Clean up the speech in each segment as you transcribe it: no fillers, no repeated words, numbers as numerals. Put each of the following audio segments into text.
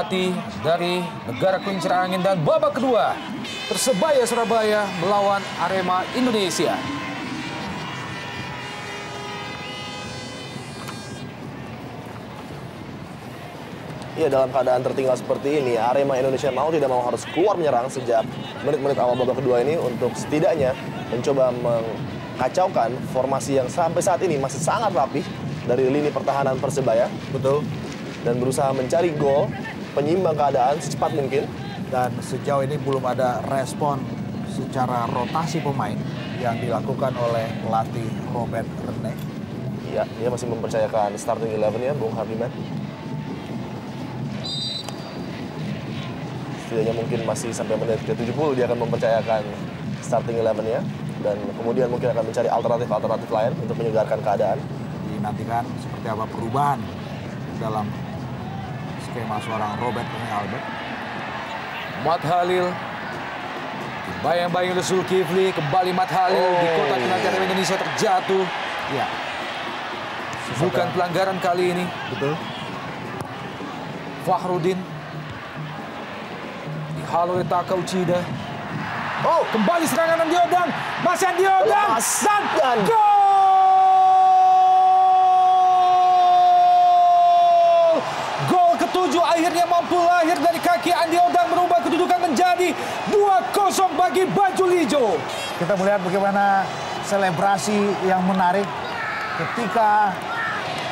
pelatih dari negara Kincir Angin, dan babak kedua Persebaya Surabaya melawan Arema Indonesia. Iya, dalam keadaan tertinggal seperti ini, Arema Indonesia mau tidak mau harus keluar menyerang sejak menit-menit awal babak kedua ini untuk setidaknya mencoba mengkacaukan formasi yang sampai saat ini masih sangat rapih dari lini pertahanan Persebaya. Betul. Dan berusaha mencari gol, penyimbang keadaan secepat mungkin. Dan sejauh ini belum ada respon secara rotasi pemain yang dilakukan oleh pelatih Robert Rene. Iya, dia masih mempercayakan starting 11 ya, Bung Hardiman. Setidaknya mungkin masih sampai menit ke-70 dia akan mempercayakan starting 11 ya. Dan kemudian mungkin akan mencari alternatif lain untuk menyegarkan keadaan. Dinantikan seperti apa perubahan dalam skema seorang Robert Rene Albert. Mat Halil bayang-bayang oleh Zulkifli, kembali Mat Halil di kotak penalti Arema Indonesia terjatuh. Ya. Bukan pelanggaran kali ini. Betul. Fakhrudin dihalau oleh Taka Uchida. Kembali serangan Andi Odang, masih Andi Odang, dan gol! Gol ketujuh akhirnya mampu lahir dari kaki Andi Odang, merubah kedudukan menjadi 2-0 bagi Bajul Ijo. Kita melihat bagaimana selebrasi yang menarik ketika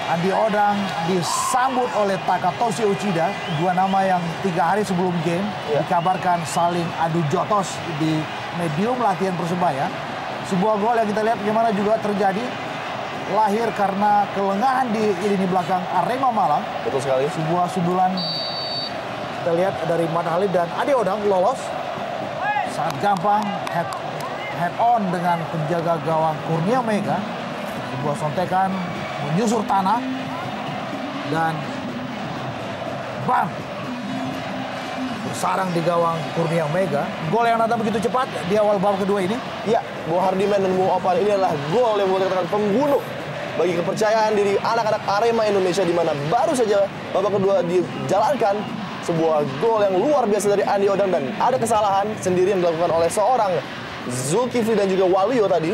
Andi Odang disambut oleh Takatoshi Uchida, dua nama yang 3 hari sebelum game dikabarkan saling adu jotos di medium latihan Persebaya. Sebuah gol yang kita lihat bagaimana juga terjadi lahir karena kelengahan di lini belakang Arema Malang. Betul sekali. Sebuah sundulan kita lihat dari Mat Halil dan Andi Odang lolos sangat gampang, head on dengan penjaga gawang Kurnia Mega. Sebuah sontekan menyusur tanah dan bang bersarang di gawang Kurnia Mega. Gol yang datang begitu cepat di awal babak kedua ini. Ya, Bung Hardiman dan Bung Opan, ini adalah gol yang boleh dikatakan pembunuh bagi kepercayaan diri anak-anak Arema Indonesia, di mana baru saja babak kedua dijalankan sebuah gol yang luar biasa dari Andi Odang, dan ada kesalahan sendiri yang dilakukan oleh seorang Zulkifli dan juga Waluyo tadi,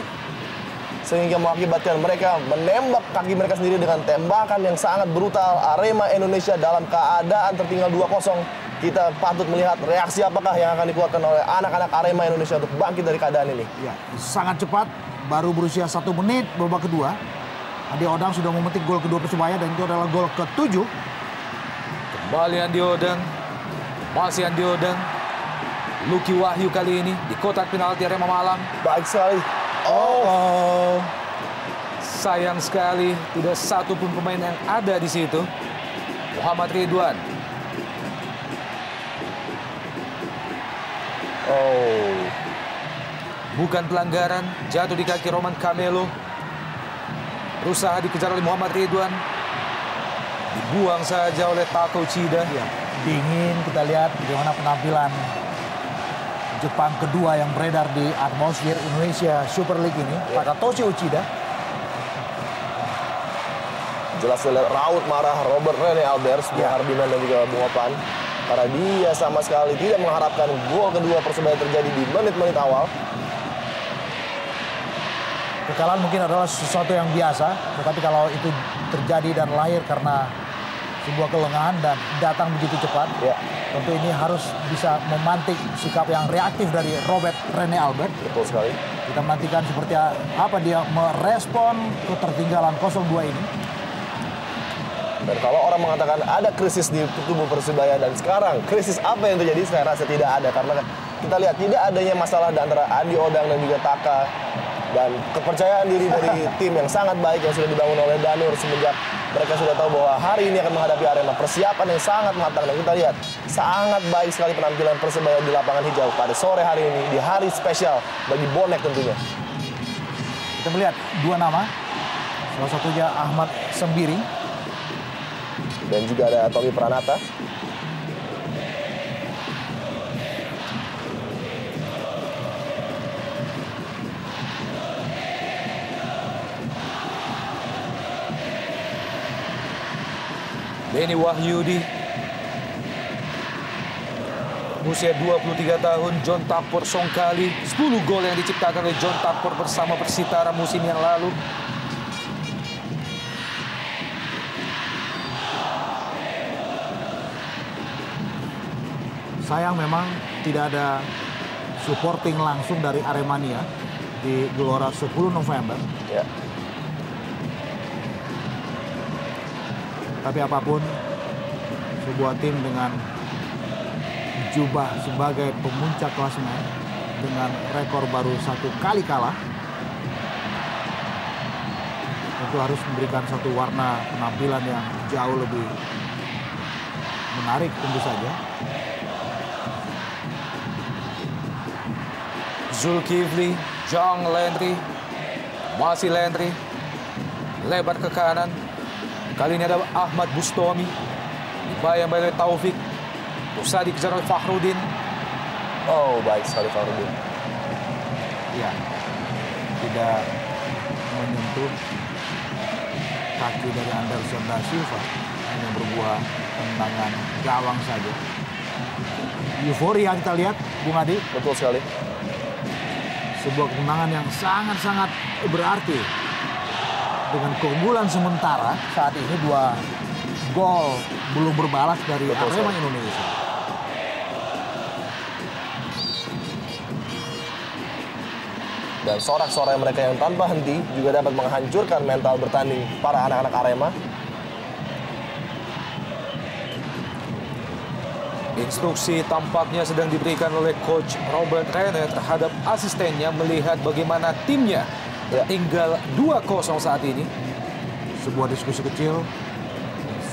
sehingga mengakibatkan mereka menembak kaki mereka sendiri dengan tembakan yang sangat brutal. Arema Indonesia dalam keadaan tertinggal 2-0. Kita patut melihat reaksi apakah yang akan dikeluarkan oleh anak-anak Arema Indonesia untuk bangkit dari keadaan ini. Ya, sangat cepat, baru berusia 1 menit babak kedua. Andi Odang sudah memetik gol kedua Persebaya, dan itu adalah gol ke-7. Kembali Andi Odang, masih Andi Odang. Lucky Wahyu kali ini di kotak penalti Arema Malang. Baik sekali. Sayang sekali tidak satu pun pemain yang ada di situ. Muhammad Ridwan. Bukan pelanggaran, jatuh di kaki Roman Camelo. Berusaha dikejar oleh Muhammad Ridwan. Dibuang saja oleh Taka Uchida. Ya, dingin kita lihat bagaimana penampilan Jepang kedua yang beredar di atmosfer Indonesia Super League ini, Takatoshi Uchida. Jelas raut marah Robert Rene Albert, Bung Hardiman dan juga Bung Opan, karena dia sama sekali tidak mengharapkan gol kedua Persebaya terjadi di menit-menit awal. Kekalahan mungkin adalah sesuatu yang biasa, tetapi kalau itu terjadi dan lahir karena sebuah kelengahan dan datang begitu cepat, tentu ini harus bisa memantik sikap yang reaktif dari Robert Rene Albert. Betul sekali. Kita menantikan seperti apa dia merespon ketertinggalan 0-2 ini. Dan kalau orang mengatakan ada krisis di tubuh Persebaya, dan sekarang krisis apa yang terjadi, saya rasa tidak ada. Karena kita lihat tidak adanya masalah antara Andi Odang dan juga Taka, dan kepercayaan diri dari tim yang sangat baik yang sudah dibangun oleh Danur semenjak mereka sudah tahu bahwa hari ini akan menghadapi Arema. Persiapan yang sangat matang, dan kita lihat sangat baik sekali penampilan Persebaya di lapangan hijau pada sore hari ini, di hari spesial bagi bonek tentunya. Kita melihat dua nama, salah satunya Ahmad Sembiring dan juga ada Tommy Pranata. Denny Wahyudi Usia 23 tahun, John Tafur Songkhali. 10 gol yang diciptakan oleh John Tafur bersama Persitara musim yang lalu. Sayang memang tidak ada supporting langsung dari Aremania di Gelora 10 November. Ya. Tapi apapun, sebuah tim dengan jubah sebagai pemuncak klasemen dengan rekor baru 1 kali kalah tentu harus memberikan satu warna penampilan yang jauh lebih menarik tentu saja. Zulkifli, John Landry, masih Landry, lebar ke kanan. Kali ini ada Ahmad Bustomi, dibayang-bayang oleh Taufik. Berusaha dikejar oleh Fakhrudin. Oh, baik sekali Fakhrudin. Ya, tidak menyentuh kaki dari Anderson da Silva, hanya berbuah tendangan gawang saja. Euforia kita lihat, Bung Adi. Betul sekali. Sebuah kemenangan yang sangat-sangat berarti. Dengan keunggulan sementara saat ini 2 gol belum berbalas dari Arema Indonesia. Dan sorak-sorai mereka yang tanpa henti juga dapat menghancurkan mental bertanding para anak-anak Arema. Instruksi tampaknya sedang diberikan oleh Coach Robert Rene terhadap asistennya melihat bagaimana timnya tinggal 2-0 saat ini. Sebuah diskusi kecil.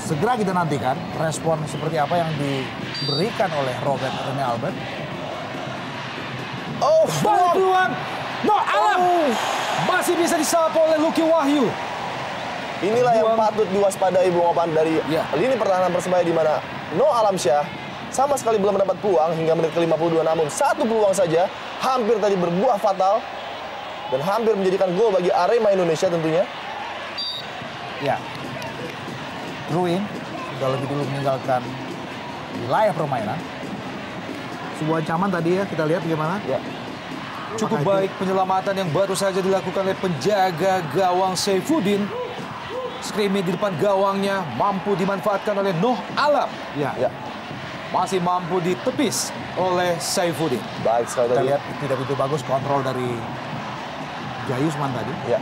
Segera kita nantikan respon seperti apa yang diberikan oleh Robert Rene Albert. Oh, Balik peluang. No, Alam. Masih bisa disapa oleh Lucky Wahyu. inilah yang patut diwaspadai Bung Opan dari lini pertahanan Persebaya di mana No Alamsyah sama sekali belum mendapat peluang hingga menit ke-52, namun 1 peluang saja hampir tadi berbuah fatal dan hampir menjadikan gol bagi Arema Indonesia tentunya. Ya, Ruin sudah lebih dulu meninggalkan wilayah permainan. Sebuah ancaman tadi ya, kita lihat gimana. Ya. Cukup baik penyelamatan yang baru saja dilakukan oleh penjaga gawang Saifuddin. Screaming di depan gawangnya mampu dimanfaatkan oleh Noh Alam. Ya. Masih mampu ditepis oleh Saifuddin. Baik sekali Kita tadi. lihat tidak begitu bagus kontrol dari Jayusman tadi. Ya.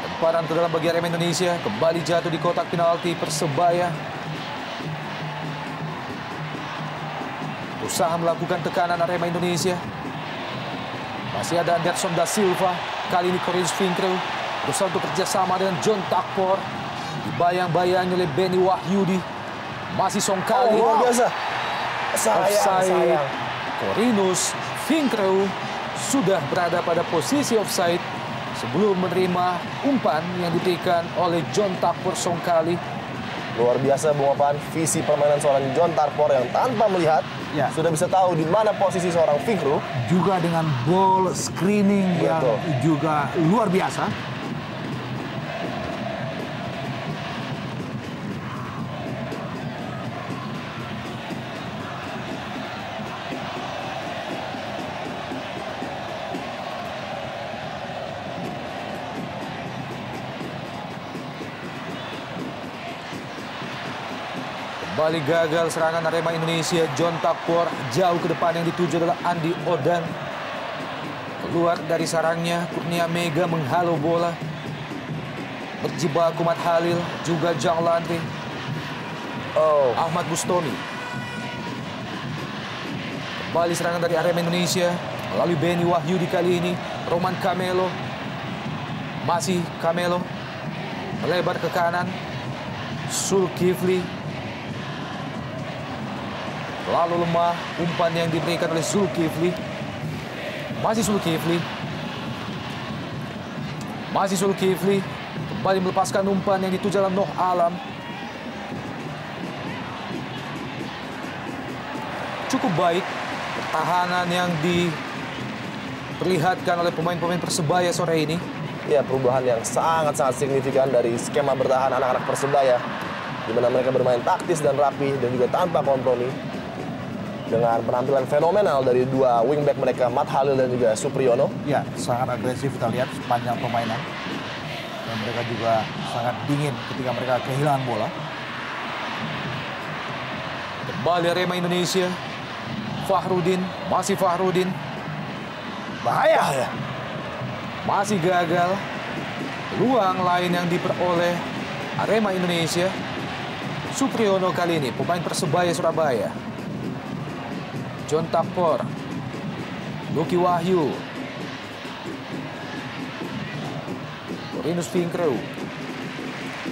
Lemparan ke dalam bagi Arema Indonesia. Kembali jatuh di kotak penalti Persebaya. Usaha melakukan tekanan Arema Indonesia. Masih ada Anderson da Silva. Kali ini Corinthians Finkrew berusaha untuk kerjasama dengan John Tafur. Dibayang-bayangi oleh Benny Wahyudi. Masih Songkhali. Luar biasa. Sayang. Corinthians Finkrew sudah berada pada posisi offside sebelum menerima umpan yang diberikan oleh John Tafur Songkhali. Luar biasa Bung Opan, visi permainan seorang John Tafur yang tanpa melihat sudah bisa tahu di mana posisi seorang Finkrew. Juga dengan ball screening yang juga luar biasa. Kembali gagal serangan Arema Indonesia. John Tafur jauh ke depan, yang dituju adalah Andi Odang. Keluar dari sarangnya, Kurnia Mega menghalau bola. Berjibaku Mat Halil, juga John Landry. Ahmad Bustomi. Kembali serangan dari Arema Indonesia melalui Benny Wahyudi kali ini. Roman Camelo. Masih Camelo. Melebar ke kanan. Zulkifli. Lalu lemah umpan yang diberikan oleh Zulkifli. Masih Zulkifli. Masih Zulkifli. Kembali melepaskan umpan yang dituju dalam Noh Alam. Cukup baik pertahanan yang diperlihatkan oleh pemain-pemain Persebaya sore ini. Ya, perubahan yang sangat-sangat signifikan dari skema bertahan anak-anak Persebaya. di mana mereka bermain taktis dan rapi dan juga tanpa kompromi. Dengan penampilan fenomenal dari dua wingback mereka, Matt Halil dan juga Supriyono. Ya, sangat agresif kita lihat sepanjang permainan. Dan mereka juga sangat dingin ketika mereka kehilangan bola. Kembali Arema Indonesia. Fakhrudin, masih Fakhrudin. Bahaya. Masih gagal. Peluang lain yang diperoleh Arema Indonesia. Supriyono kali ini, pemain Persebaya Surabaya. John Takpor, Lucky Wahyu, Corinus Finkrew.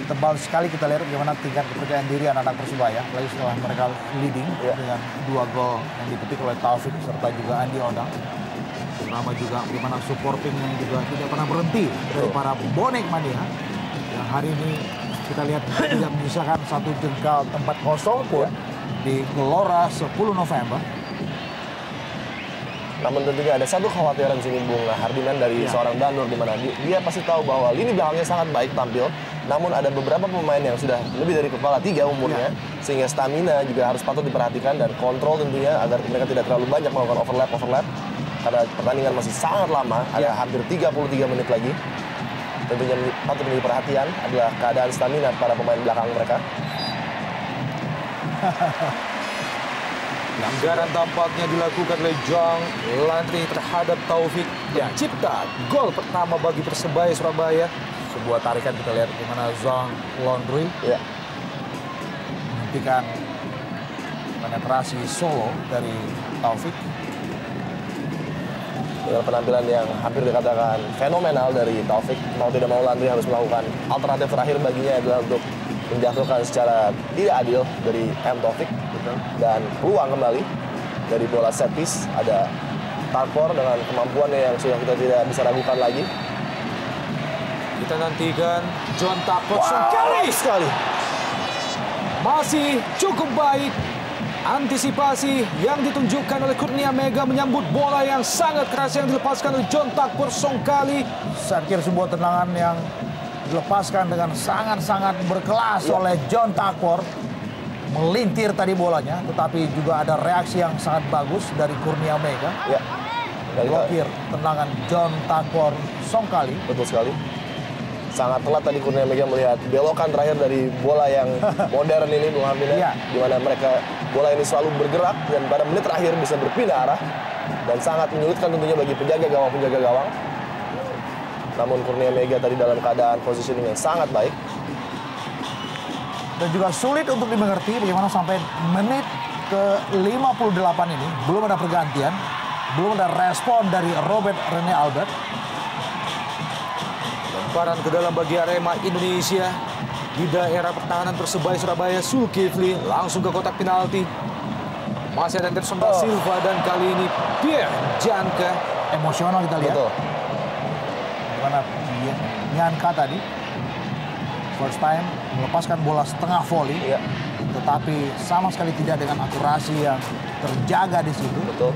Tebal sekali kita lihat bagaimana tingkat kepercayaan diri anak-anak Persebaya, apalagi setelah mereka leading dengan 2 gol yang dipetik oleh Taufik serta juga Andi Odang. Terutama juga bagaimana supporting yang juga tidak pernah berhenti dari para bonek mania. Yang hari ini kita lihat tidak menyisakan satu jengkal tempat kosong pun di Gelora 10 November. Namun tentunya ada satu kekhawatiran sini Bung Hardiman dari seorang Danur, di mana dia pasti tahu bahwa lini belakangnya sangat baik tampil. Namun ada beberapa pemain yang sudah lebih dari kepala 3 umurnya, sehingga stamina juga harus patut diperhatikan dan kontrol tentunya agar mereka tidak terlalu banyak melakukan overlap. Karena pertandingan masih sangat lama, ada hampir 33 menit lagi. Tentunya patut menjadi perhatian adalah keadaan stamina para pemain belakang mereka. Pelanggaran tampaknya dilakukan oleh Jong Landry terhadap Taufik. Cipta gol pertama bagi Persebaya Surabaya. Sebuah tarikan kita lihat bagaimana Zhang Laundry menghentikan penetrasi solo dari Taufik. Dengan penampilan yang hampir dikatakan fenomenal dari Taufik, mau tidak mau Landry harus melakukan alternatif terakhir baginya adalah untuk menjatuhkan secara tidak adil dari M. Taufik. Dan peluang kembali dari bola set piece, ada Takpor dengan kemampuannya yang sudah kita tidak bisa ragukan lagi. Kita nantikan John Takpor sekali. Masih cukup baik. Antisipasi yang ditunjukkan oleh Kurnia Mega menyambut bola yang sangat keras yang dilepaskan oleh John Takpor Songkali. Saya kira sebuah tendangan yang dilepaskan dengan sangat-sangat berkelas oleh John Takpor. Melintir tadi bolanya, tetapi juga ada reaksi yang sangat bagus dari Kurnia Mega. Blokir tendangan John Takpor Songkali. Betul sekali. Sangat telat tadi Kurnia Mega melihat belokan terakhir dari bola yang modern ini, Bung Hamid. Di mana bola ini selalu bergerak dan pada menit terakhir bisa berpindah arah. Dan sangat menyulitkan tentunya bagi penjaga gawang. Namun Kurnia Mega tadi dalam keadaan positioning yang sangat baik. Dan juga sulit untuk dimengerti bagaimana sampai menit ke-58 ini belum ada pergantian, belum ada respon dari Robert Rene Albert. Lemparan ke dalam bagi Arema Indonesia di daerah pertahanan Persebaya Surabaya. Zulkifli langsung ke kotak penalti. Masih ada Anderson da Silva dan kali ini Pierre Janka. Emosional kita lihat. Betul. Bagaimana Janka tadi first time melepaskan bola setengah volley, tetapi sama sekali tidak dengan akurasi yang terjaga di situ. Betul.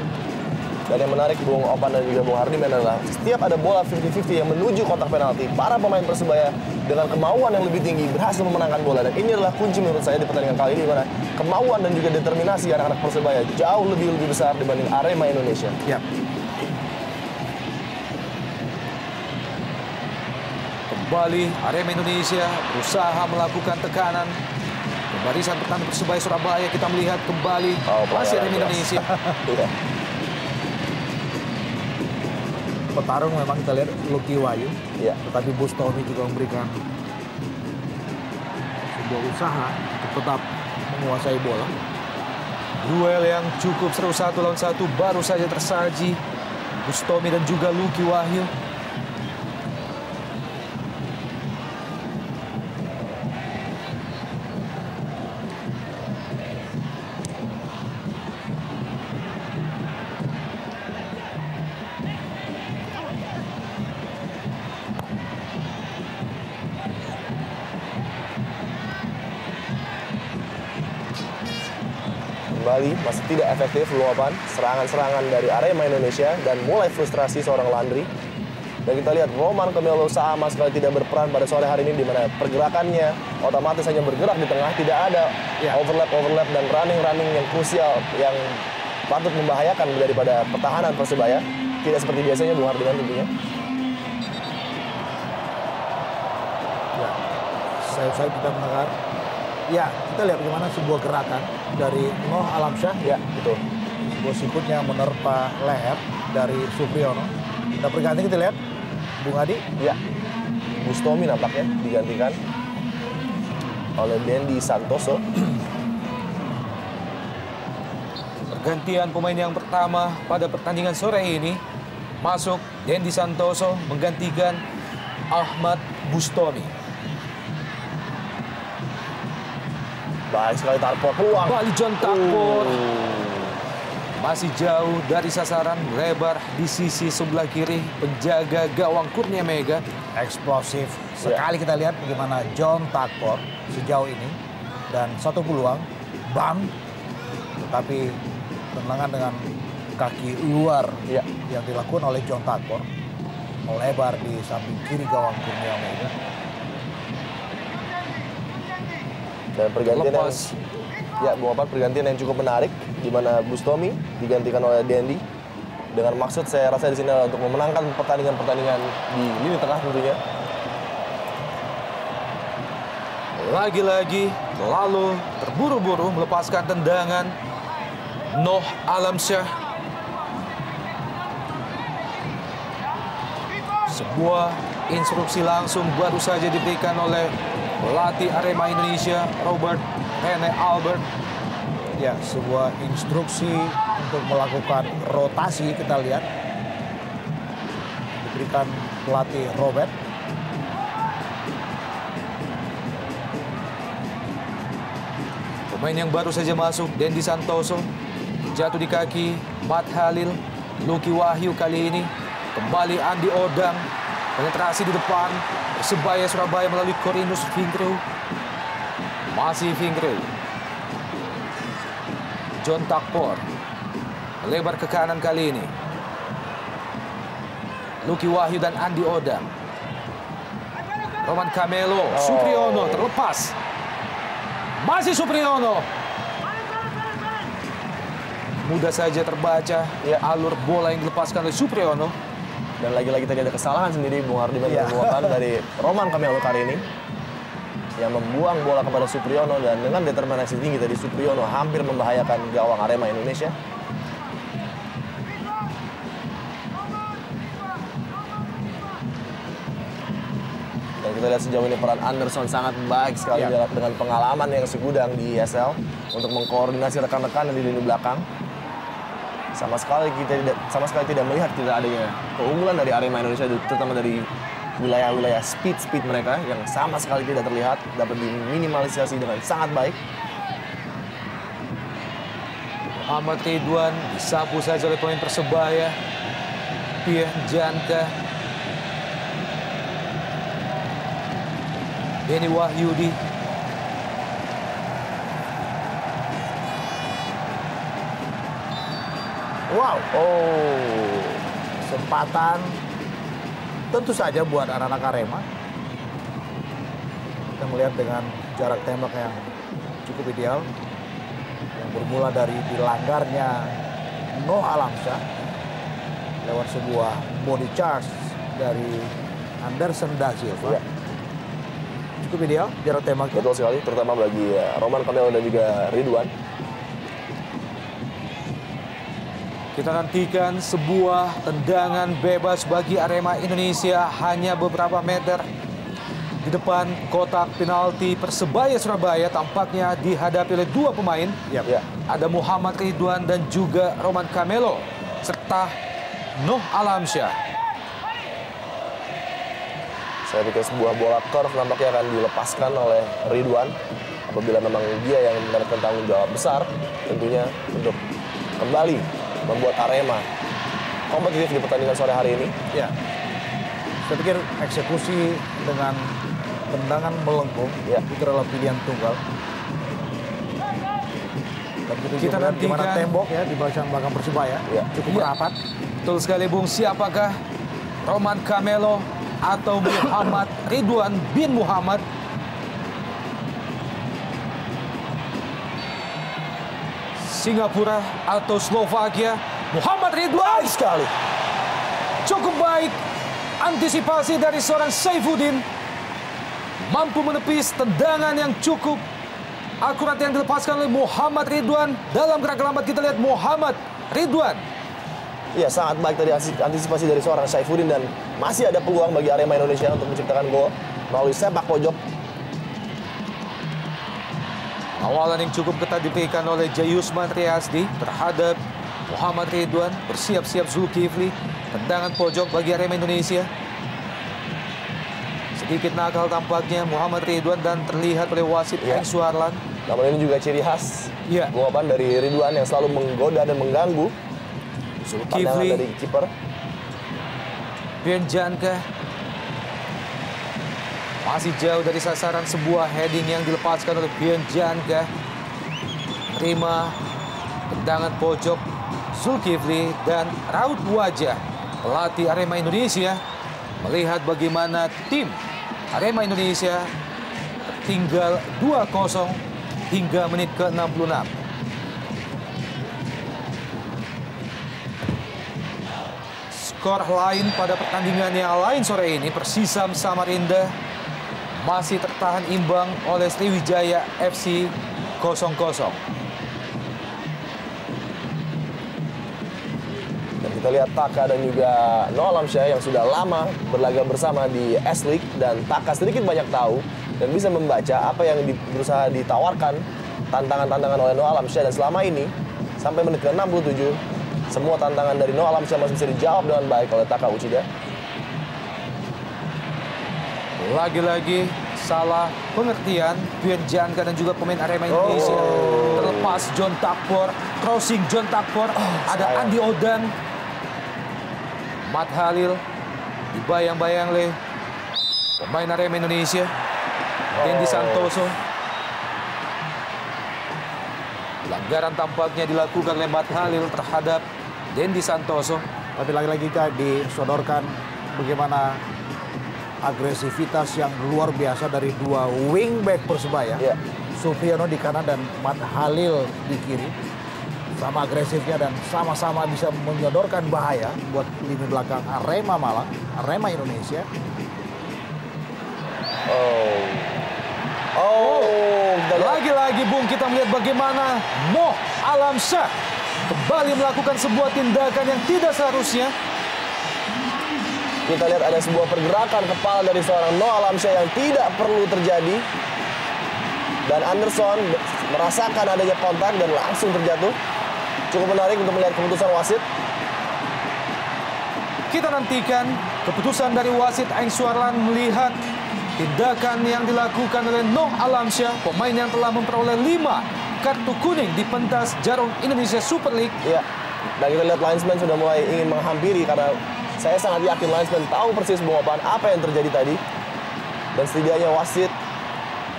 Dan yang menarik Bung Opan dan juga Bung Hardiman adalah setiap ada bola 50-50 yang menuju kotak penalti, para pemain Persebaya dengan kemauan yang lebih tinggi berhasil memenangkan bola. Dan ini adalah kunci menurut saya di pertandingan kali ini, di mana kemauan dan juga determinasi anak-anak Persebaya jauh lebih besar dibanding Arema Indonesia. Kembali Arema Indonesia berusaha melakukan tekanan ke barisan pertahanan Persebaya Surabaya. Kita melihat kembali masih Arema Indonesia. Petarung memang kita lihat Lucky Wahyu, tetapi Bustomi juga memberikan sebuah usaha untuk tetap menguasai bola. Duel yang cukup seru 1 lawan 1 baru saja tersaji. Bustomi dan juga Lucky Wahyu. Kembali masih tidak efektif luapan serangan-serangan dari Arema Indonesia dan mulai frustrasi seorang Landry. Dan kita lihat Roman Camelo sama sekali tidak berperan pada sore hari ini, di mana pergerakannya otomatis hanya bergerak di tengah, tidak ada overlap dan running yang krusial yang patut membahayakan daripada pertahanan Persebaya. Tidak seperti biasanya Bung Hardiman tentunya. Ya, saya kita mendengar. Ya, kita lihat bagaimana sebuah gerakan dari Noh Alamsyah. Ya, betul. Sebuah sikutnya menerpa leher dari Supriyono. Kita pergantian, kita lihat Bung Adi. Ya, Bustomi nampaknya digantikan oleh Dendi Santoso. Pergantian pemain yang pertama pada pertandingan sore ini. Masuk Dendi Santoso menggantikan Ahmad Bustomi. Baik sekali Tarpor, peluang. Kembali John Takpor. Masih jauh dari sasaran, lebar di sisi sebelah kiri penjaga gawang Kurnia Mega. Eksplosif sekali kita lihat bagaimana John Takpor sejauh ini. Dan satu peluang, bang. Tetapi tendangan dengan kaki luar yang dilakukan oleh John Takpor. Melebar di samping kiri gawang Kurnia Mega. Dan pergantian pergantian yang cukup menarik, di mana Bustomi digantikan oleh Dendi. Dengan maksud saya rasa di sini adalah untuk memenangkan pertandingan-pertandingan di lini tengah tentunya. Lagi-lagi lalu terburu-buru melepaskan tendangan Noh Alamsyah. Sebuah instruksi langsung baru saja diberikan oleh pelatih Arema Indonesia, Robert Rene Albert. Ya, sebuah instruksi untuk melakukan rotasi kita lihat diberikan pelatih Robert. Pemain yang baru saja masuk, Dendi Santoso, jatuh di kaki Mat Halil. Luki Wahyu kali ini kembali Andi Odang, penetrasi di depan Persebaya Surabaya melalui Corinus Fingreau. Masih Fingreau. John Takpor lebar ke kanan kali ini. Luki Wahyu dan Andi Odang. Roman Camelo, Supriyono terlepas. Masih Supriyono. Mudah saja terbaca alur bola yang dilepaskan oleh Supriyono. Dan lagi-lagi tadi ada kesalahan sendiri Bung Hardiman dari Roman Camelo kali ini, yang membuang bola kepada Supriyono, dan dengan determinasi tinggi tadi Supriyono hampir membahayakan gawang Arema Indonesia. Dan kita lihat sejauh ini peran Anderson sangat baik sekali dengan pengalaman yang segudang di ESL untuk mengkoordinasi rekan-rekan di lini belakang. Sama sekali tidak melihat tidak adanya keunggulan dari Arema Indonesia, terutama dari wilayah-wilayah speed mereka yang sama sekali tidak terlihat, dapat diminimalisasi dengan sangat baik. Muhammad Ridwan disapu saja oleh pemain Persebaya. Pierre Janka. Beni Wahyudi. Wow, kesempatan tentu saja buat anak-anak Arema. Kita melihat dengan jarak tembak yang cukup ideal, yang bermula dari dilanggarnya Noh Alamsyah lewat sebuah body charge dari Anderson da Silva. Cukup ideal jarak tembaknya. Betul sekali, terutama bagi Roman Camelo dan juga Ridwan. Kita nantikan sebuah tendangan bebas bagi Arema Indonesia hanya beberapa meter di depan kotak penalti Persebaya Surabaya. Tampaknya dihadapi oleh dua pemain. Ada Muhammad Ridwan dan juga Roman Camelo serta Noh Alamsyah. Saya pikir sebuah bola curve nampaknya akan dilepaskan oleh Ridwan apabila memang dia yang mendapatkan tanggung jawab besar tentunya untuk kembali membuat Arema kompetitif di pertandingan sore hari ini. Ya, saya pikir eksekusi dengan tendangan melengkung itu adalah pilihan tunggal. Dan kita nantikan gimana tembok di belakang Persebaya cukup rapat. Betul sekali Bung, siapakah Roman Camelo atau Muhammad Ridwan bin Muhammad. Singapura atau Slovakia, Muhammad Ridwan. Baik sekali. Cukup baik antisipasi dari seorang Saifuddin. Mampu menepis tendangan yang cukup akurat yang dilepaskan oleh Muhammad Ridwan. Dalam gerak lambat kita lihat Muhammad Ridwan. Iya, sangat baik tadi antisipasi dari seorang Saifuddin dan masih ada peluang bagi Arema Indonesia untuk menciptakan gol melalui sepak pojok. Awalan yang cukup ketat diberikan oleh Jayusman Riyasdi terhadap Muhammad Ridwan. Bersiap-siap Zulkifli. Tendangan pojok bagi Arema Indonesia. Sedikit nakal tampaknya Muhammad Ridwan dan terlihat oleh wasit Eng Suharlan. Namun ini juga ciri khas Iya. Bung dari Ridwan yang selalu menggoda dan mengganggu pandangan Zulkifli, dari kiper. Pian Janka masih jauh dari sasaran, sebuah heading yang dilepaskan oleh Pian Janka. Terima tendangan pojok Zulkifli dan raut wajah pelatih Arema Indonesia melihat bagaimana tim Arema Indonesia tinggal 2-0 hingga menit ke-66. Skor lain pada pertandingan yang lain sore ini, Persisam Samarinda masih tertahan imbang oleh Sriwijaya FC 0-0. Dan kita lihat Taka dan juga Noah Alamsyah yang sudah lama berlaga bersama di S-League, dan Taka sedikit banyak tahu dan bisa membaca apa yang berusaha ditawarkan tantangan-tantangan oleh Noah Alamsyah, dan selama ini sampai menit ke-67 semua tantangan dari Noah Alamsyah masih bisa dijawab dengan baik oleh Taka Uchida. Lagi-lagi salah pengertian Pian Janka dan juga pemain Arema Indonesia. Terlepas John Takpor, crossing John Takpor, ada sayang. Andi Odang, Mat Halil, dibayang-bayang oleh pemain Arema Indonesia, Dendi Santoso. Pelanggaran tampaknya dilakukan oleh Mat Halil terhadap Dendi Santoso. Tapi lagi-lagi kita disodorkan bagaimana agresivitas yang luar biasa dari dua wingback Persebaya. Iya. Supriyono di kanan dan Mat Halil di kiri. Sama agresifnya dan sama-sama bisa menyodorkan bahaya buat lini belakang Arema Malang, Arema Indonesia. Lagi-lagi Bung, kita melihat bagaimana Noah Alamsyah kembali melakukan sebuah tindakan yang tidak seharusnya. Kita lihat ada sebuah pergerakan kepala dari seorang Noah Alamsyah yang tidak perlu terjadi. Dan Anderson merasakan adanya kontak dan langsung terjatuh. Cukup menarik untuk melihat keputusan wasit. Kita nantikan keputusan dari wasit Eng Suharlan melihat tindakan yang dilakukan oleh Noah Alamsyah, pemain yang telah memperoleh 5 kartu kuning di pentas Jarum Indonesia Super League. Iya. Dan kita lihat linesman sudah mulai ingin menghampiri karena saya sangat yakin linesman tahu persis Bung Opan apa yang terjadi tadi. Dan setidaknya wasit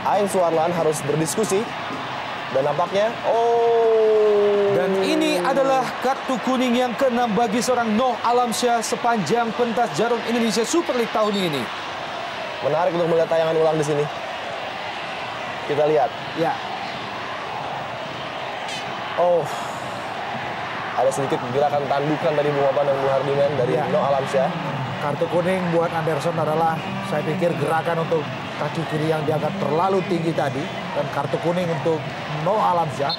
Eng Suharlan harus berdiskusi. Dan nampaknya, Dan ini adalah kartu kuning yang ke-6 bagi seorang Noah Alamsyah sepanjang pentas Jarum Indonesia Super League tahun ini. menarik untuk melihat tayangan ulang di sini. Kita lihat. Ya, Ada sedikit gerakan tandukan dari Bung Opan dan Bung Hardiman dari Ya. Noah Alamsyah. kartu kuning buat Anderson adalah saya pikir gerakan untuk kaki kiri yang dianggap terlalu tinggi tadi, dan kartu kuning untuk Noah Alamsyah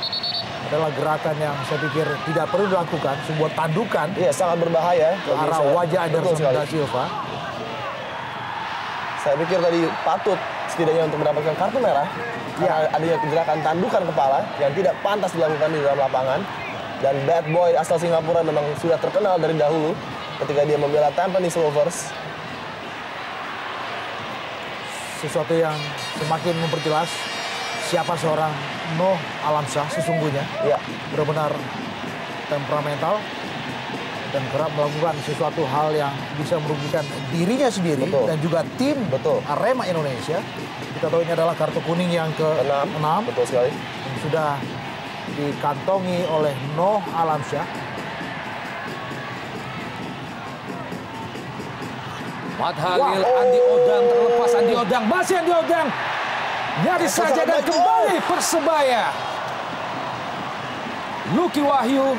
adalah gerakan yang saya pikir tidak perlu dilakukan, sebuah tandukan Iya, sangat berbahaya ke arah wajah Anderson sekali. da Silva. Saya pikir tadi patut setidaknya untuk mendapatkan kartu merah karena adanya gerakan tandukan kepala yang tidak pantas dilakukan di dalam lapangan. Dan bad boy asal Singapura memang sudah terkenal dari dahulu ketika dia membela Tampines Rovers. Sesuatu yang semakin memperjelas siapa seorang Noah Alamsyah sesungguhnya. Ya, Benar-benar temperamental dan kerap melakukan sesuatu hal yang bisa merugikan dirinya sendiri. Betul. Dan juga tim Betul. Arema Indonesia. Kita tahu ini adalah kartu kuning yang ke-6 betul sekali. yang sudah dikantongi oleh Noah Alamsyah. Mat Halil, Andi Odang terlepas. Andi Odang, masih Andi Odang. Nyaris saja dan kembali Persebaya. Lucky Wahyu.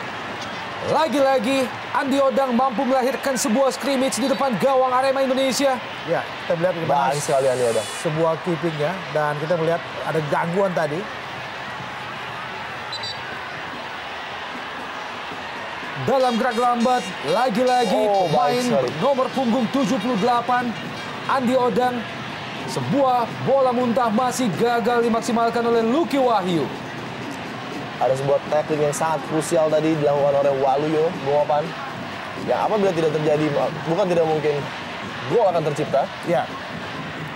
Lagi-lagi Andi Odang mampu melahirkan sebuah scrimmage di depan gawang Arema Indonesia. Ya, kita melihat bagaimana Baik sekali Andi Odang. sebuah keepingnya. Dan kita melihat ada gangguan tadi. Dalam gerak lambat, lagi-lagi baik pemain sekali. nomor punggung 78, Andi Odang. Sebuah bola muntah masih gagal dimaksimalkan oleh Lucky Wahyu. Ada sebuah tackling yang sangat krusial tadi dilakukan oleh Waluyo, Bung Opan. Yang apabila tidak terjadi, bukan tidak mungkin gol akan tercipta. Ya,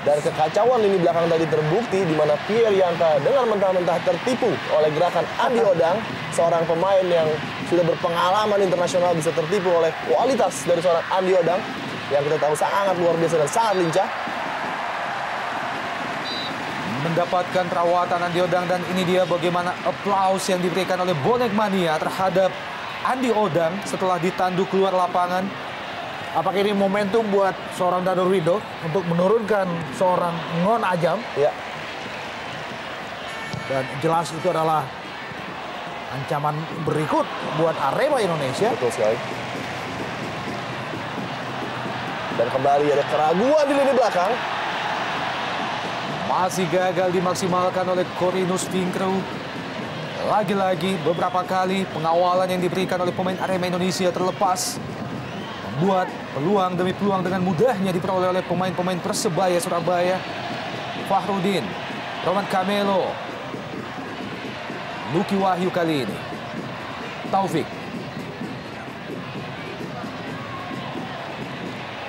Dan kekacauan lini belakang tadi terbukti di mana Pierre Yanta dengan mentah-mentah tertipu oleh gerakan Andi Odang, seorang pemain yang sudah berpengalaman internasional bisa tertipu oleh kualitas dari seorang Andi Odang yang kita tahu sangat luar biasa dan sangat lincah. Mendapatkan perawatan Andi Odang dan ini dia bagaimana aplaus yang diberikan oleh Bonek Mania terhadap Andi Odang setelah ditanduk keluar lapangan. apakah ini momentum buat seorang Danur Windo untuk menurunkan seorang Ngon Ajam? Ya, Dan jelas itu adalah ancaman berikut buat Arema Indonesia. betul sekali. Dan kembali ada keraguan di lini belakang. Masih gagal dimaksimalkan oleh Corinus Finkrew. Lagi-lagi beberapa kali pengawalan yang diberikan oleh pemain Arema Indonesia terlepas. Membuat peluang demi peluang dengan mudahnya diperoleh oleh pemain-pemain Persebaya Surabaya. Fahrudin, Roman Camelo, Lucky Wahyu kali ini. Taufik.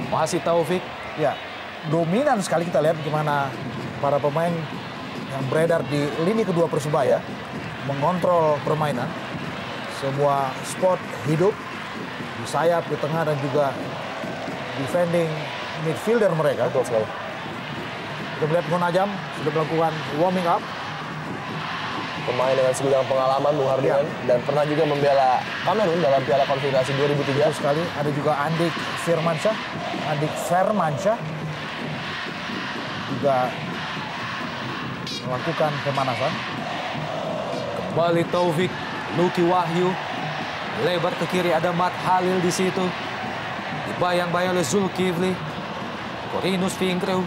Masih Taufik. Ya, dominan sekali kita lihat bagaimana para pemain yang beredar di lini kedua Persebaya mengontrol permainan. Semua spot hidup di sayap, di tengah dan juga defending midfielder mereka. Betul sekali. Kita melihat Ngon Ajam sudah melakukan warming up. Pemain dengan segudang pengalaman Bung Hardiman dan pernah juga membela Kamerun dalam Piala Konfederasi 2003. Betul sekali. Ada juga Andik Firmansyah juga melakukan pemanasan. Kembali Taufik, Lucky Wahyu. Lebar ke kiri ada Mat Halil di situ. Dibayang-bayang oleh Zulkifli. Corinus Finkrew.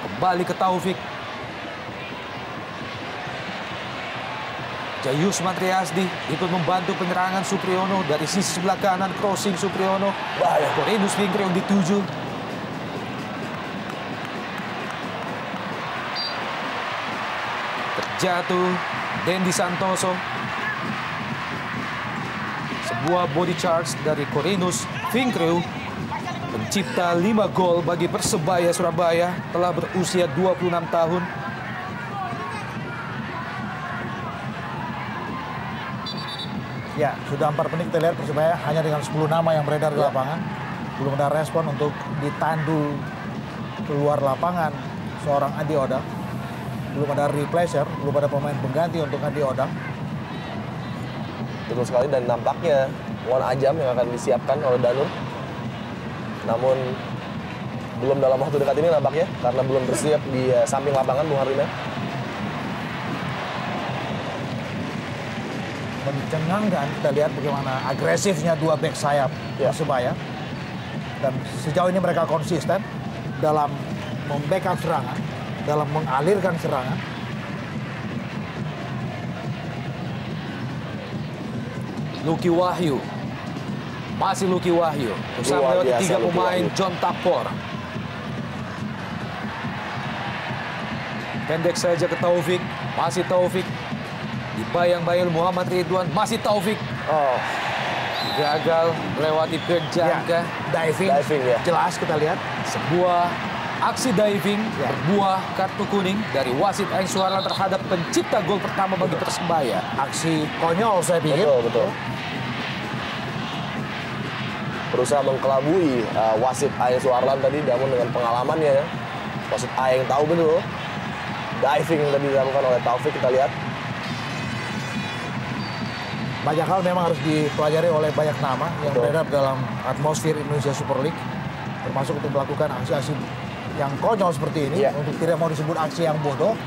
Kembali ke Taufik. Jayusman Triasdi ikut membantu penyerangan Supriyono dari sisi sebelah kanan, crossing Supriyono. Bahaya. Corinus Finkrew dituju. Terjatuh Dendi Santoso. Sebuah body charge dari Corinus Finkrew. Pencipta 5 gol bagi Persebaya Surabaya, telah berusia 26 tahun. Ya, sudah 4 menit kita lihat Persebaya hanya dengan 10 nama yang beredar di lapangan. Belum ada respon untuk ditandu keluar lapangan seorang Andi Odang. Belum ada replacer, belum ada pemain pengganti untuk Andi Odang. Betul sekali dan nampaknya Ngon Ajam yang akan disiapkan oleh Danur. Namun belum dalam waktu dekat ini nampaknya karena belum bersiap di samping lapangan Bung Hardiman. Mencengangkan kita lihat bagaimana agresifnya dua bek sayap Persebaya. Dan sejauh ini mereka konsisten dalam membackup serangan, dalam mengalirkan serangan. Lucky Wahyu. Masih Lucky Wahyu. Bersama Luar lewat biasa 3 Lucky pemain Wahyu. John Tapor. Pendek saja ke Taufik. Masih Taufik. Dibayang-bayang Muhammad Ridwan. Masih Taufik. Oh, Gagal melewati penjangka. Diving ya. jelas kita lihat. Sebuah aksi diving berbuah kartu kuning dari wasit Aeng Suharlan terhadap pencipta gol pertama bagi Persebaya. Aksi konyol saya pikir. betul. Berusaha mengkelabui wasit Aeng Suharlan tadi, namun dengan pengalamannya wasit Aeng tahu betul diving yang tadi dilakukan oleh Taufik kita lihat. Banyak hal memang harus dipelajari oleh banyak nama yang beredar dalam atmosfer Indonesia Super League. termasuk untuk melakukan aksi-aksi yang konyol seperti ini, untuk tidak mau disebut aksi yang bodoh.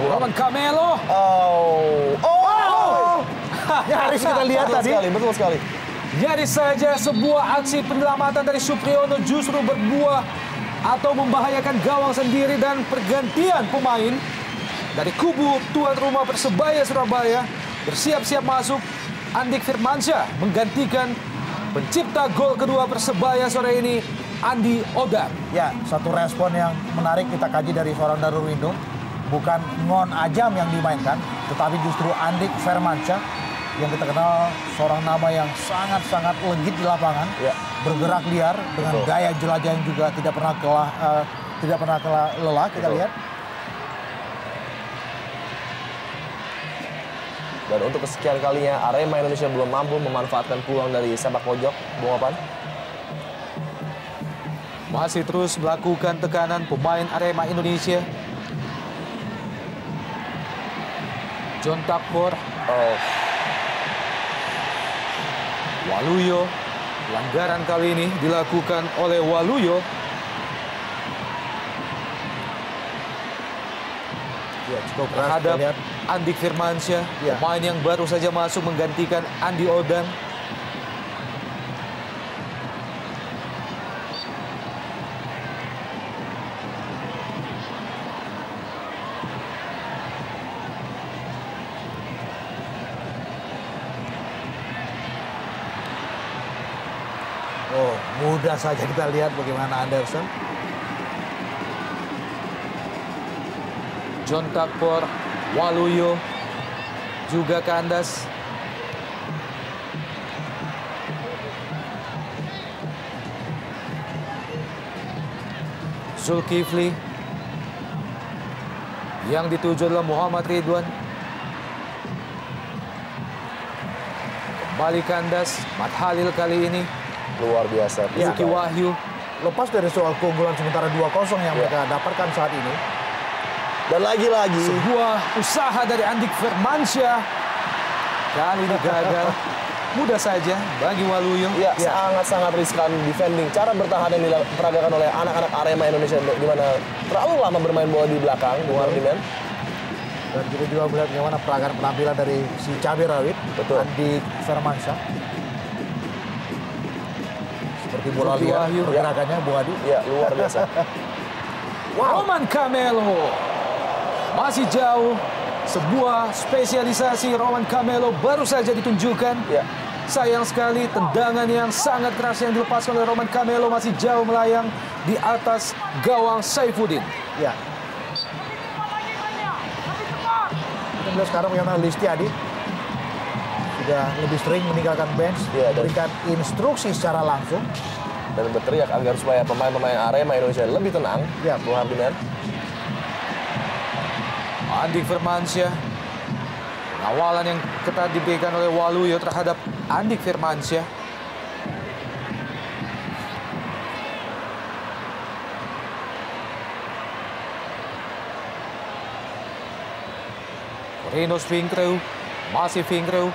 Roman Camelo. Nyaris kita lihat tadi. Betul sekali. Nyaris saja sebuah aksi penyelamatan dari Supriyono justru berbuah atau membahayakan gawang sendiri, dan pergantian pemain dari kubu tuan rumah Persebaya Surabaya bersiap-siap masuk. Andik Firmansyah menggantikan pencipta gol kedua Persebaya sore ini, Andi Odang. Ya, satu respon yang menarik kita kaji dari seorang Darurindo. Bukan Ngon Ajam yang dimainkan, tetapi justru Andik Firmansyah yang kita kenal seorang nama yang sangat-sangat legit di lapangan, bergerak liar dengan gaya jelajah yang juga tidak pernah lelah. Kita lihat. Dan untuk kesekian kalinya Arema Indonesia belum mampu memanfaatkan peluang dari sepak pojok. Bung Opan. Masih terus melakukan tekanan pemain Arema Indonesia. John Takbor. Waluyo. Pelanggaran kali ini dilakukan oleh Waluyo. Ya, cukup keras Terhadap kita lihat. Andik Firmansyah, Ya. pemain yang baru saja masuk menggantikan Andi Odang. Oh, mudah saja kita lihat bagaimana Anderson. John Takbor, Waluyo, juga kandas. Zulkifli yang dituju adalah Muhammad Ridwan. Kembali kandas, Mat Halil kali ini. Luar biasa. Yuki Wahyu. Lepas dari soal keunggulan sementara 2-0 yang mereka dapatkan saat ini. Dan lagi-lagi Sebuah usaha dari Andik Firmansyah. Kali ini gagal. Mudah saja bagi Waluyo. ya, sangat-sangat riskan defending. Cara bertahan yang diperagakan oleh anak-anak Arema Indonesia di mana terlalu lama bermain bola di belakang, Bung Ardiman. Dan kita juga melihat bagaimana peragaan penampilan dari si Cabai Rawit, Andik Firmansyah. Seperti bola Zulki liar Wahyu. pergerakannya, Bung Adi. Ya, luar biasa. Roman Camelo masih jauh. Sebuah spesialisasi Roman Camelo baru saja ditunjukkan. Ya. Sayang sekali tendangan yang sangat keras yang dilepaskan oleh Roman Camelo masih jauh melayang di atas gawang Saifuddin. Ya. Kita melihat sekarang bagaimana Listiadi sudah lebih sering meninggalkan bench, memberikan instruksi secara langsung. Dan berteriak agar supaya pemain-pemain Arema Indonesia lebih tenang. Ya, Bung Ardiman. Andik Firmansyah. Pengawalan yang ketat diberikan oleh Waluyo terhadap Andik Firmansyah. Rinos Vinkreu, masih Vinkreu.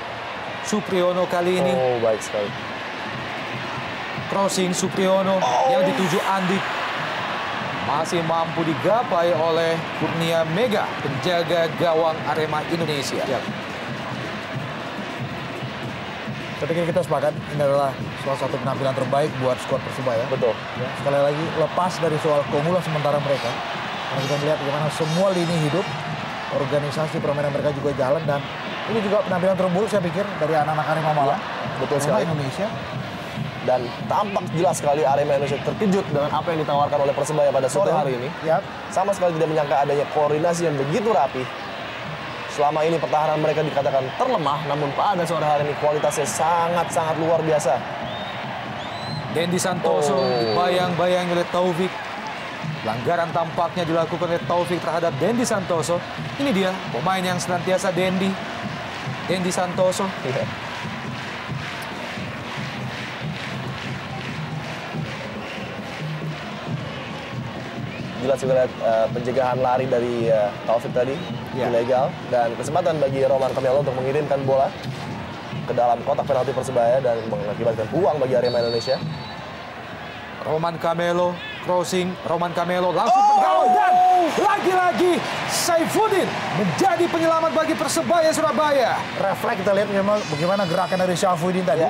Supriyono kali ini. Oh, baik sekali. Crossing Supriyono yang dituju Andik. Masih mampu digapai oleh Kurnia Mega, penjaga gawang Arema Indonesia. Ya. Saya pikir kita sepakat ini adalah salah satu penampilan terbaik buat skuad Persebaya. Betul. Ya, sekali lagi lepas dari soal keunggulan sementara mereka, karena kita melihat bagaimana semua lini hidup, organisasi permainan mereka juga jalan, dan ini juga penampilan terburuk saya pikir dari anak-anak Arema Malang. Betul Arema sekali. Indonesia. Dan tampak jelas sekali Arema Indonesia terkejut dengan apa yang ditawarkan oleh Persebaya pada sore hari ini. Ya. Sama sekali tidak menyangka adanya koordinasi yang begitu rapi. Selama ini pertahanan mereka dikatakan terlemah, namun pada sore hari ini kualitasnya sangat-sangat luar biasa. Dendi Santoso dibayang-bayang oleh Taufik. Pelanggaran tampaknya dilakukan oleh Taufik terhadap Dendi Santoso. Ini dia pemain yang senantiasa Dendi Santoso. Iya. Jelas kita lihat pencegahan lari dari Taufik tadi, ilegal. Dan kesempatan bagi Roman Camelo untuk mengirimkan bola ke dalam kotak penalti Persebaya dan mengakibatkan peluang bagi Arema Indonesia. Roman Camelo, crossing, Roman Camelo langsung menggawang dan lagi-lagi Saifuddin menjadi penyelamat bagi Persebaya Surabaya. Refleks kita lihat memang bagaimana gerakan dari Saifuddin tadi.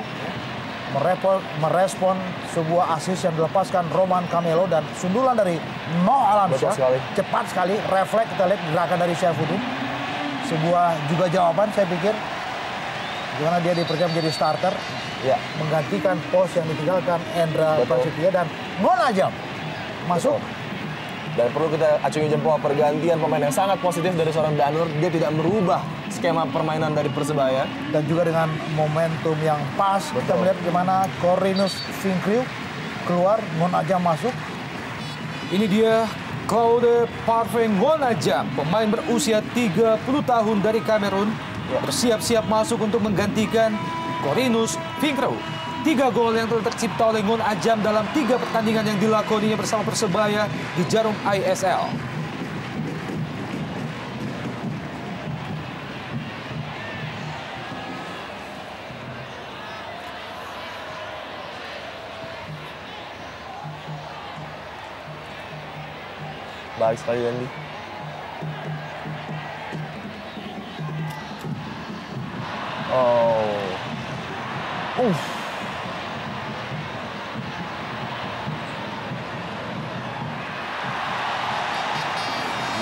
Merespon sebuah asis yang dilepaskan Roman Camelo dan sundulan dari Noah Alamsyah. Cepat sekali, refleks kita lihat gerakan dari Saifuddin. Sebuah juga jawaban saya pikir. Bagaimana dia dipercaya menjadi starter. Ya. Menggantikan pos yang ditinggalkan Endra Prasetya dan Ngon Ajam masuk. Dan perlu kita acungi jempol pergantian pemain yang sangat positif dari seorang Danur. Dia tidak merubah skema permainan dari Persebaya. Dan juga dengan momentum yang pas, kita melihat bagaimana Cornelius Finkriu keluar, Ngon Ajam masuk. Ini dia Claude Parfait Ngon Ajam, pemain berusia 30 tahun dari Kamerun. Bersiap-siap masuk untuk menggantikan Cornelius Finkriu. 3 gol yang telah tercipta oleh Ngon Ajam dalam 3 pertandingan yang dilakoninya bersama Persebaya di jarum ISL. Baik sekali Dendi.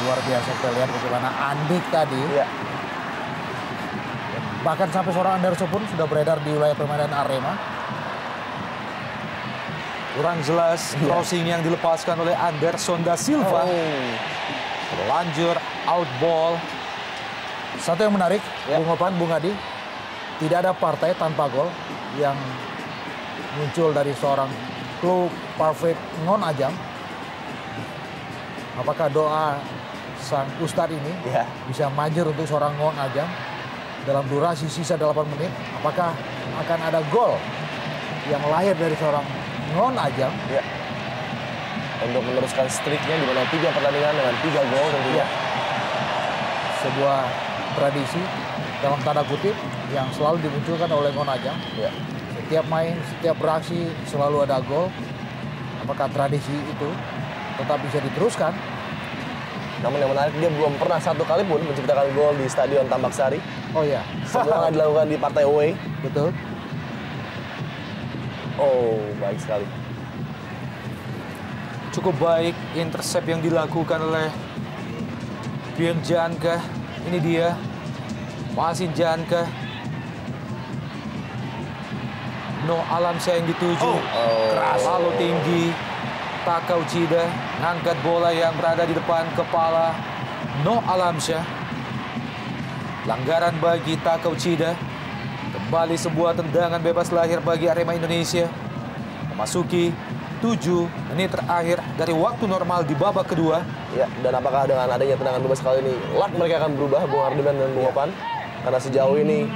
Luar biasa kita lihat bagaimana Andik tadi. Ya. Bahkan sampai seorang Anderson pun sudah beredar di wilayah permainan Arema. Kurang jelas crossing yang dilepaskan oleh Anderson da Silva. Terlanjur out ball. Satu yang menarik, Bung Opan, Bung Adi, tidak ada partai tanpa gol yang muncul dari seorang Claude Parfait Ngon Ajam. Apakah doa sang Ustadz ini bisa manjur untuk seorang Ngon Ajam dalam durasi sisa 8 menit? Apakah akan ada gol yang lahir dari seorang Ngon Ajam? Ya. Untuk meneruskan streaknya di mana 3 pertandingan dengan 3 gol tentunya. Sebuah tradisi dalam tanda kutip yang selalu dimunculkan oleh Ngon Ajam. Ya. Setiap main, setiap beraksi selalu ada gol. Apakah tradisi itu tetap bisa diteruskan? Namun yang menarik, dia belum pernah 1 kali pun menciptakan gol di Stadion Tambak Sari. Oh ya. Semua dilakukan di partai away. Betul. Oh, baik sekali. Cukup baik intercept yang dilakukan oleh Pierre Janka. Ini dia. Masih Janka. No Alamsyah yang dituju. Keras. Lalu tinggi. Taka Uchida ngangkat bola yang berada di depan kepala No Alamsyah. Pelanggaran bagi Taka Uchida. Kembali sebuah tendangan bebas lahir bagi Arema Indonesia. Memasuki 7 menit terakhir dari waktu normal di babak kedua. Ya, dan apakah dengan adanya tendangan bebas kali ini luck mereka akan berubah, Bung Hardiman dan Bung Opan? Karena sejauh ini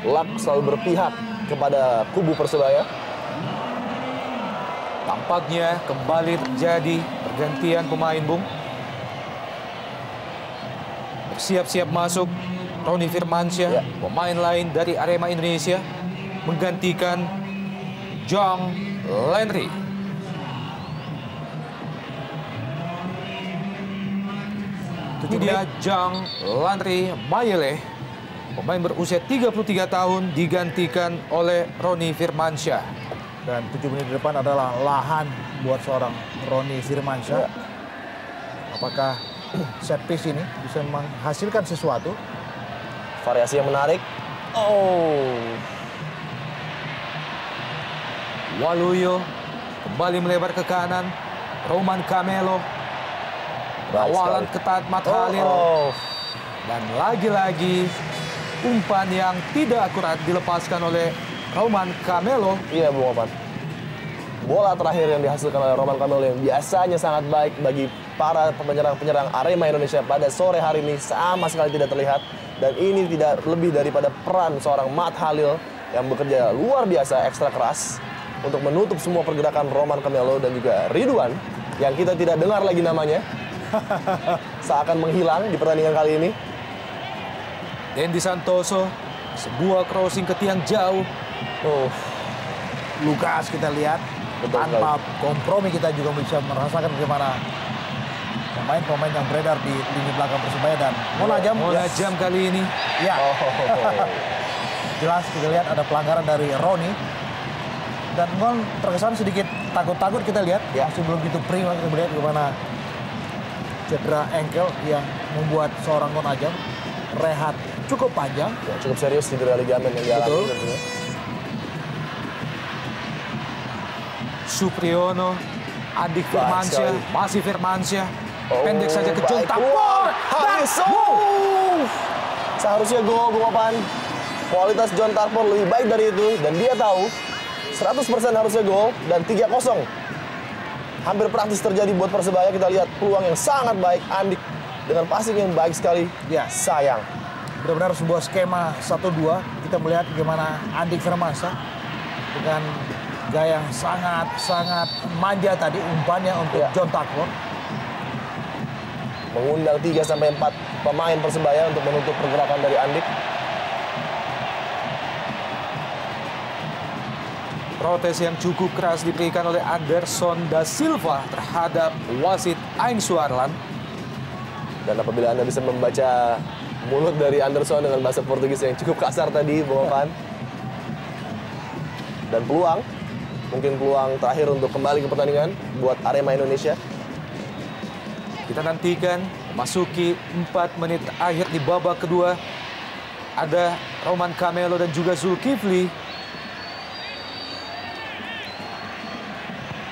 luck selalu berpihak kepada kubu Persebaya. Tampaknya kembali terjadi pergantian pemain, Bung. Bersiap-siap masuk Roni Firmansyah, pemain lain dari Arema Indonesia, menggantikan Jong Lenry. Ini dia Jong Lenry Mayele, pemain berusia 33 tahun, digantikan oleh Roni Firmansyah. Dan 7 menit di depan adalah lahan buat seorang Roni Firmansyah. Apakah set piece ini bisa menghasilkan sesuatu? Variasi yang menarik. Waluyo kembali melebar ke kanan. Roman Camelo. Awalan ketat Matt Halil. Dan lagi-lagi umpan yang tidak akurat dilepaskan oleh Roman Camelo. Iya, Bung Opan. Bola terakhir yang dihasilkan oleh Roman Camelo yang biasanya sangat baik bagi para penyerang-penyerang Arema Indonesia pada sore hari ini sama sekali tidak terlihat. Dan ini tidak lebih daripada peran seorang Matt Halil yang bekerja luar biasa ekstra keras untuk menutup semua pergerakan Roman Camelo dan juga Ridwan yang kita tidak dengar lagi namanya. Seakan menghilang di pertandingan kali ini. Dendi Santoso, sebuah crossing ke tiang jauh. Oh, Lukas kita lihat, Betul tanpa kompromi kita juga bisa merasakan bagaimana pemain-pemain yang beredar di lini belakang Persebaya dan Monajam. Monajam kali ini. Ya, oh. jelas kita lihat ada pelanggaran dari Roni. Dan Ngon terkesan sedikit takut-takut kita lihat. Ya. Masih belum gitu prima kita melihat bagaimana cedera ankle yang membuat seorang Monajam rehat cukup panjang. Ya, cukup serius cedera ligamen yang dialami Betul. tentunya. Supriyono, Andik Firmansyah, sekali. masih Firmansyah. Oh, Pendek saja ke John baik. Tapor. Habis. Oh. Seharusnya gol Gumapan. Kualitas John Tarpor lebih baik dari itu. Dan dia tahu 100% harusnya gol. Dan 3-0. Hampir praktis terjadi buat Persebaya. Kita lihat peluang yang sangat baik. Andik dengan passing yang baik sekali. Ya. Sayang. Benar-benar sebuah skema 1-2. Kita melihat bagaimana Andik Firmansyah dengan gaya yang sangat manja tadi umpannya untuk Ya. John Takor. Mengundang 3-4 pemain Persebaya untuk menutup pergerakan dari Andik. Protes yang cukup keras diberikan oleh Anderson da Silva terhadap wasit Aing Suarlan. Dan apabila Anda bisa membaca mulut dari Anderson dengan bahasa Portugis yang cukup kasar tadi, Bung Opan. Dan peluang, mungkin peluang terakhir untuk kembali ke pertandingan buat Arema Indonesia. Kita nantikan memasuki 4 menit akhir di babak kedua. Ada Roman Camelo dan juga Zulkifli.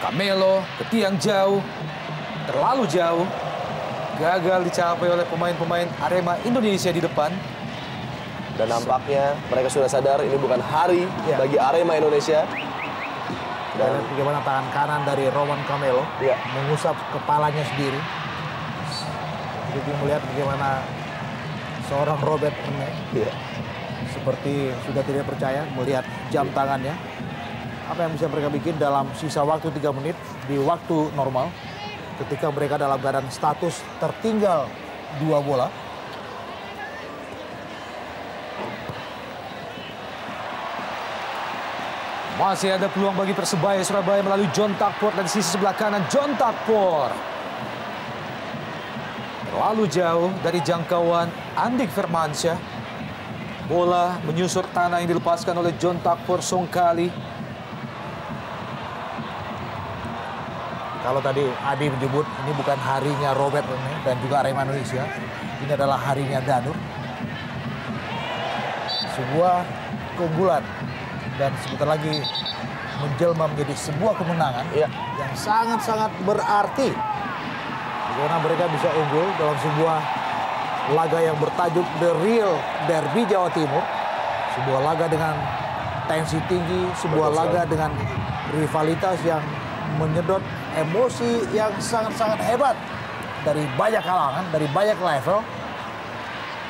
Camelo ke tiang jauh, terlalu jauh. Gagal dicapai oleh pemain-pemain Arema Indonesia di depan. Dan nampaknya mereka sudah sadar ini bukan hari Ya. bagi Arema Indonesia. Dan bagaimana tangan kanan dari Roman Camelo Ya. mengusap kepalanya sendiri. Jadi melihat bagaimana seorang Robert Rene Ya. seperti sudah tidak percaya melihat jam tangannya. Apa yang bisa mereka bikin dalam sisa waktu 3 menit di waktu normal ketika mereka dalam keadaan status tertinggal 2 bola. Masih ada peluang bagi Persebaya Surabaya melalui John Takpor dari sisi sebelah kanan. John Takpor terlalu jauh dari jangkauan Andik Firmansyah. Bola menyusur tanah yang dilepaskan oleh John Takpor Songkali. Kalau tadi Adi menyebut ini bukan harinya Robert Rene dan juga Arema Indonesia, ini adalah harinya Danur. Sebuah keunggulan dan sebentar lagi menjelma menjadi sebuah kemenangan Ya. yang sangat-sangat berarti. Bagaimana mereka bisa unggul dalam sebuah laga yang bertajuk The Real Derby Jawa Timur. Sebuah laga dengan tensi tinggi, sebuah Betul laga dengan rivalitas yang menyedot emosi yang sangat-sangat hebat dari banyak kalangan, dari banyak level.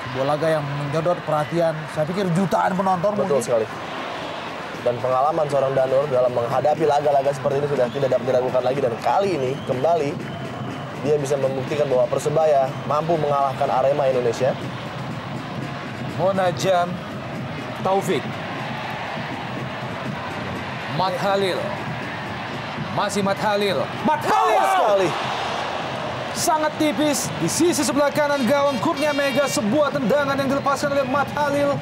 Sebuah laga yang menyedot perhatian, saya pikir jutaan penonton Betul mungkin. sekali. Dan pengalaman seorang Danur dalam menghadapi laga-laga seperti ini sudah tidak dapat diragukan lagi. Dan kali ini kembali dia bisa membuktikan bahwa Persebaya mampu mengalahkan Arema Indonesia. Monajam Taufik. Mat Halil. Masih Mat Halil. Mat Halil! Sekali. Sangat tipis di sisi sebelah kanan gawang Kurnia Mega. Sebuah tendangan yang dilepaskan oleh Mat Halil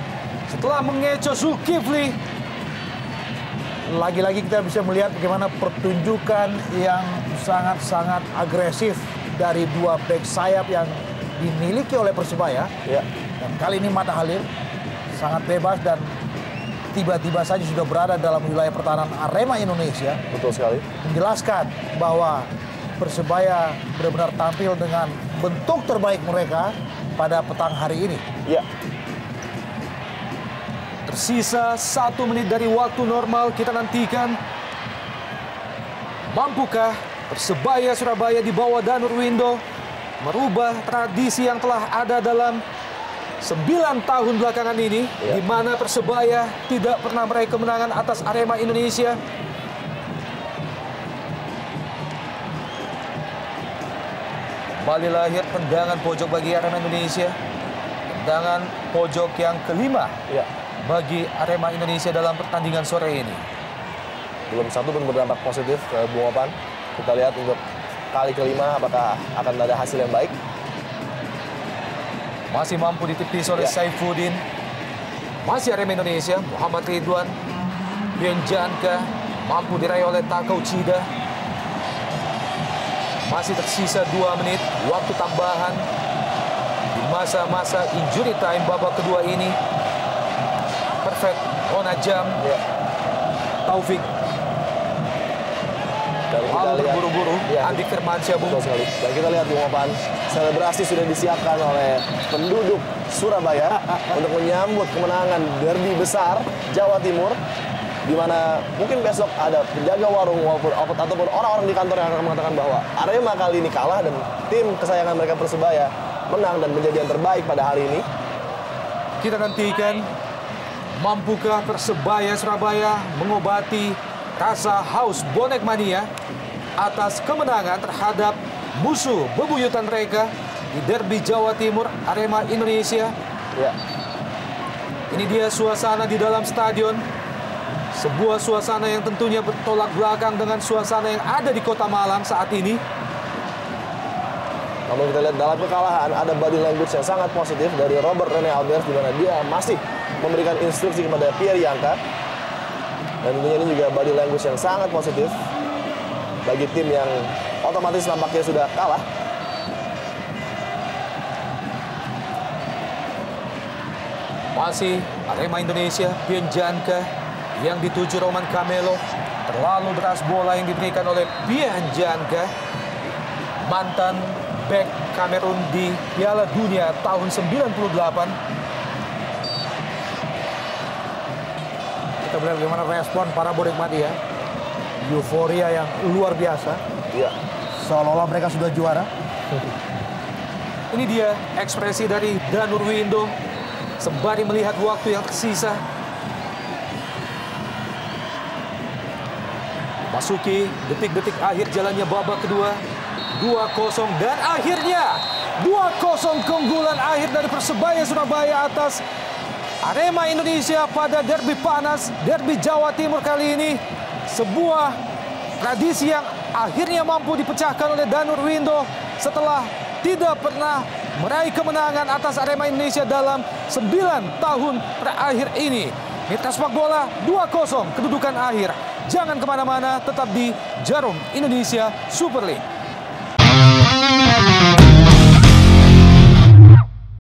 setelah mengecoh Zulkifli. Lagi-lagi kita bisa melihat bagaimana pertunjukan yang sangat-sangat agresif dari dua bek sayap yang dimiliki oleh Persebaya. Ya. Dan kali ini Mata Halil sangat bebas dan tiba-tiba saja sudah berada dalam wilayah pertahanan Arema Indonesia. Betul sekali. Menjelaskan bahwa Persebaya benar-benar tampil dengan bentuk terbaik mereka pada petang hari ini. Ya. Tersisa 1 menit dari waktu normal, kita nantikan. Mampukah Persebaya Surabaya di bawah Danur Windo merubah tradisi yang telah ada dalam 9 tahun belakangan ini, Ya. di mana Persebaya tidak pernah meraih kemenangan atas Arema Indonesia. Kembali lahir tendangan pojok bagi Arema Indonesia. Tendangan pojok yang kelima Ya. bagi Arema Indonesia dalam pertandingan sore ini. Belum satu pun berdampak positif ke Bung Opan. Kita lihat untuk kali kelima apakah akan ada hasil yang baik. Masih mampu ditepis oleh Ya. Saifuddin. Masih Arema Indonesia, Muhammad Ridwan. Bien Janka mampu diraih oleh Taka Uchida. Masih tersisa 2 menit waktu tambahan di masa-masa injury time babak kedua ini. Perfect Onajam, Ya. Taufik. Dan kita Lalu lihat terburu-buru, Ya. Andi Firmansyah, Bung. Betul sekali. Dan kita lihat Bung Opan, selebrasi sudah disiapkan oleh penduduk Surabaya untuk menyambut kemenangan derby besar Jawa Timur, di mana mungkin besok ada penjaga warung ataupun orang-orang di kantor yang akan mengatakan bahwa Arema kali ini kalah dan tim kesayangan mereka Persebaya menang dan menjadi yang terbaik pada hari ini. Kita nantikan mampukah Persebaya Surabaya mengobati rasa haus bonek mania atas kemenangan terhadap musuh bebuyutan mereka di derby Jawa Timur Arema Indonesia. Ya, Ini dia suasana di dalam stadion. Sebuah suasana yang tentunya bertolak belakang dengan suasana yang ada di Kota Malang saat ini. namun kita lihat dalam kekalahan ada body language yang sangat positif dari Robert Rene Albers, di mana dia masih memberikan instruksi kepada Pierre Yanka. Dan tentunya ini juga body language yang sangat positif bagi tim yang otomatis nampaknya sudah kalah. Masih Arema Indonesia, Bien Janka yang dituju Roman Camelo. Terlalu deras bola yang diberikan oleh Bien Janka, mantan bek Kamerun di Piala Dunia tahun 98. Kita melihat bagaimana respon para bonek mania. Euforia yang luar biasa. Iya. Seolah-olah mereka sudah juara. Ini dia ekspresi dari Danur Windo sembari melihat waktu yang tersisa. Masuki detik-detik akhir jalannya babak kedua. 2-0 dan akhirnya 2-0 keunggulan akhir dari Persebaya Surabaya atas Arema Indonesia pada derby panas, derby Jawa Timur kali ini. Sebuah tradisi yang akhirnya mampu dipecahkan oleh Danur Windo setelah tidak pernah meraih kemenangan atas Arema Indonesia dalam 9 tahun terakhir ini. Mitra sepak bola 2-0 kedudukan akhir. Jangan kemana-mana, tetap di Jarum Indonesia Super League.